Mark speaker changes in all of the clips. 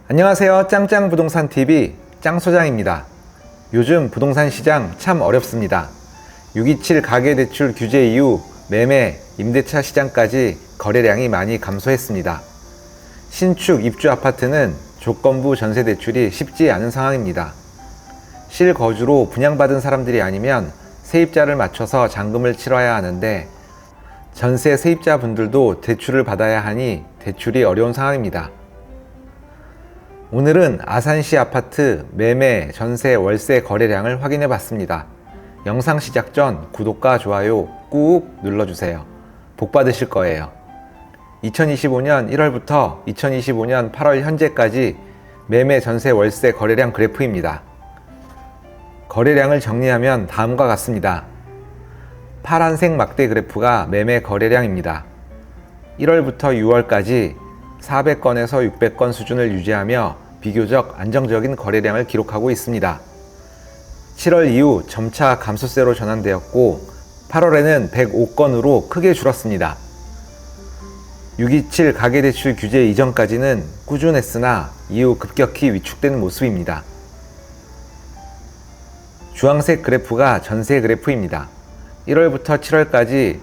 Speaker 1: 안녕하세요. 짱짱부동산TV 짱소장입니다. 요즘 부동산 시장 참 어렵습니다. 627 가계대출 규제 이후 매매, 임대차 시장까지 거래량이 많이 감소했습니다. 신축, 입주 아파트는 조건부 전세대출이 쉽지 않은 상황입니다. 실거주로 분양받은 사람들이 아니면 세입자를 맞춰서 잔금을 치러야 하는데 전세 세입자분들도 대출을 받아야 하니 대출이 어려운 상황입니다. 오늘은 아산시 아파트 매매, 전세, 월세 거래량을 확인해 봤습니다. 영상 시작 전 구독과 좋아요 꾹 눌러주세요. 복 받으실 거예요. 2025년 1월부터 2025년 8월 현재까지 매매, 전세, 월세 거래량 그래프입니다. 거래량을 정리하면 다음과 같습니다. 파란색 막대 그래프가 매매 거래량입니다. 1월부터 6월까지 400건에서 600건 수준을 유지하며 비교적 안정적인 거래량을 기록하고 있습니다. 7월 이후 점차 감소세로 전환되었고 8월에는 105건으로 크게 줄었습니다. 627 가계대출 규제 이전까지는 꾸준했으나 이후 급격히 위축되는 모습입니다. 주황색 그래프가 전세 그래프입니다. 1월부터 7월까지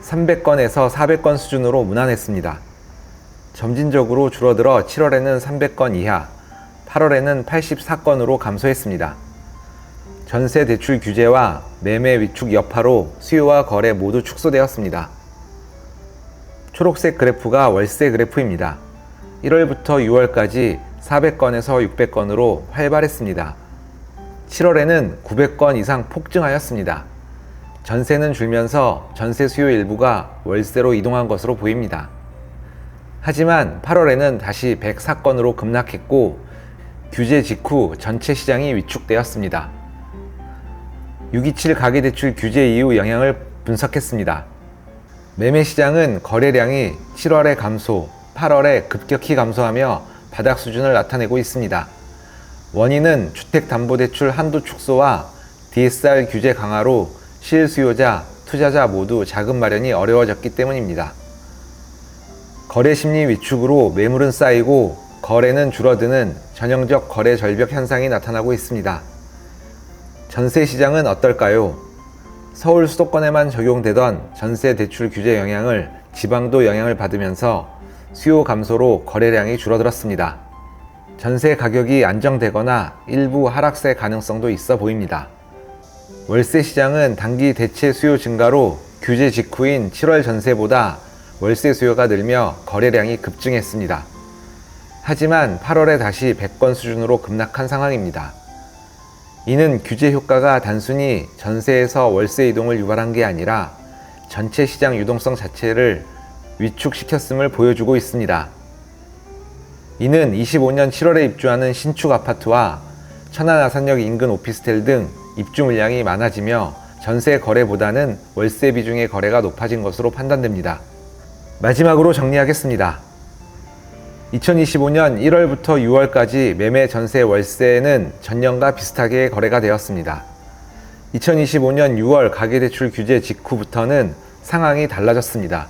Speaker 1: 300건에서 400건 수준으로 무난했습니다. 점진적으로 줄어들어 7월에는 300건 이하, 8월에는 84건으로 감소했습니다. 전세 대출 규제와 매매 위축 여파로 수요와 거래 모두 축소되었습니다. 초록색 그래프가 월세 그래프입니다. 1월부터 6월까지 400건에서 600건으로 활발했습니다. 7월에는 900건 이상 폭증하였습니다. 전세는 줄면서 전세 수요 일부가 월세로 이동한 것으로 보입니다. 하지만 8월에는 다시 104건으로 급락했고 규제 직후 전체 시장이 위축되었습니다. 627 가계대출 규제 이후 영향을 분석했습니다. 매매 시장은 거래량이 7월에 감소, 8월에 급격히 감소하며 바닥 수준을 나타내고 있습니다. 원인은 주택담보대출 한도 축소와 DSR 규제 강화로 실수요자, 투자자 모두 자금 마련이 어려워졌기 때문입니다. 거래 심리 위축으로 매물은 쌓이고 거래는 줄어드는 전형적 거래 절벽 현상이 나타나고 있습니다. 전세 시장은 어떨까요? 서울 수도권에만 적용되던 전세 대출 규제 영향을 지방도 영향을 받으면서 수요 감소로 거래량이 줄어들었습니다. 전세 가격이 안정되거나 일부 하락세 가능성도 있어 보입니다. 월세 시장은 단기 대체 수요 증가로 규제 직후인 7월 전세보다 월세 수요가 늘며 거래량이 급증했습니다. 하지만 8월에 다시 100건 수준으로 급락한 상황입니다. 이는 규제 효과가 단순히 전세에서 월세 이동을 유발한 게 아니라 전체 시장 유동성 자체를 위축시켰음을 보여주고 있습니다. 이는 25년 7월에 입주하는 신축 아파트와 천안 아산역 인근 오피스텔 등 입주 물량이 많아지며 전세 거래보다는 월세 비중의 거래가 높아진 것으로 판단됩니다. 마지막으로 정리하겠습니다. 2025년 1월부터 6월까지 매매, 전세, 월세는 전년과 비슷하게 거래가 되었습니다. 2025년 6월 가계대출 규제 직후부터는 상황이 달라졌습니다.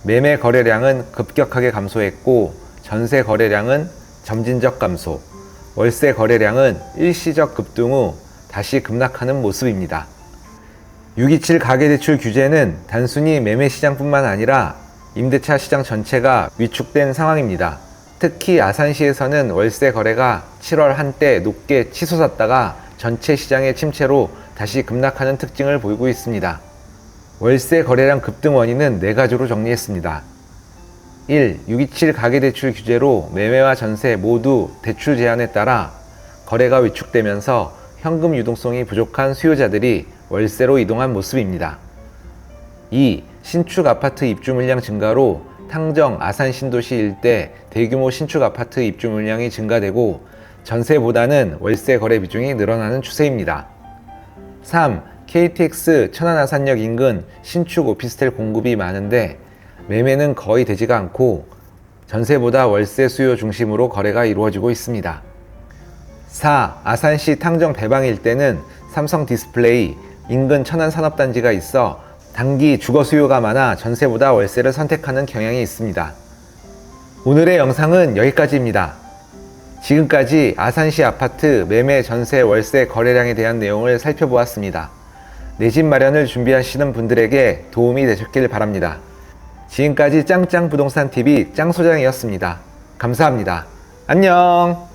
Speaker 1: 매매 거래량은 급격하게 감소했고 전세 거래량은 점진적 감소, 월세 거래량은 일시적 급등 후 다시 급락하는 모습입니다. 627 가계대출 규제는 단순히 매매 시장뿐만 아니라 임대차 시장 전체가 위축된 상황입니다. 특히 아산시에서는 월세 거래가 7월 한때 높게 치솟았다가 전체 시장의 침체로 다시 급락하는 특징을 보이고 있습니다. 월세 거래량 급등 원인은 4가지로 정리했습니다. 1. 627 가계대출 규제로 매매와 전세 모두 대출 제한에 따라 거래가 위축되면서 현금 유동성이 부족한 수요자들이 월세로 이동한 모습입니다. 2. 신축 아파트 입주 물량 증가로 탕정, 아산 신도시 일대 대규모 신축 아파트 입주 물량이 증가되고 전세보다는 월세 거래 비중이 늘어나는 추세입니다. 3. KTX 천안 아산역 인근 신축 오피스텔 공급이 많은데 매매는 거의 되지가 않고 전세보다 월세 수요 중심으로 거래가 이루어지고 있습니다. 4. 아산시 탕정 배방 일대는 삼성 디스플레이, 인근 천안 산업단지가 있어 단기 주거 수요가 많아 전세보다 월세를 선택하는 경향이 있습니다. 오늘의 영상은 여기까지입니다. 지금까지 아산시 아파트 매매, 전세, 월세 거래량에 대한 내용을 살펴보았습니다. 내 집 마련을 준비하시는 분들에게 도움이 되셨길 바랍니다. 지금까지 짱짱부동산TV 짱소장이었습니다. 감사합니다. 안녕!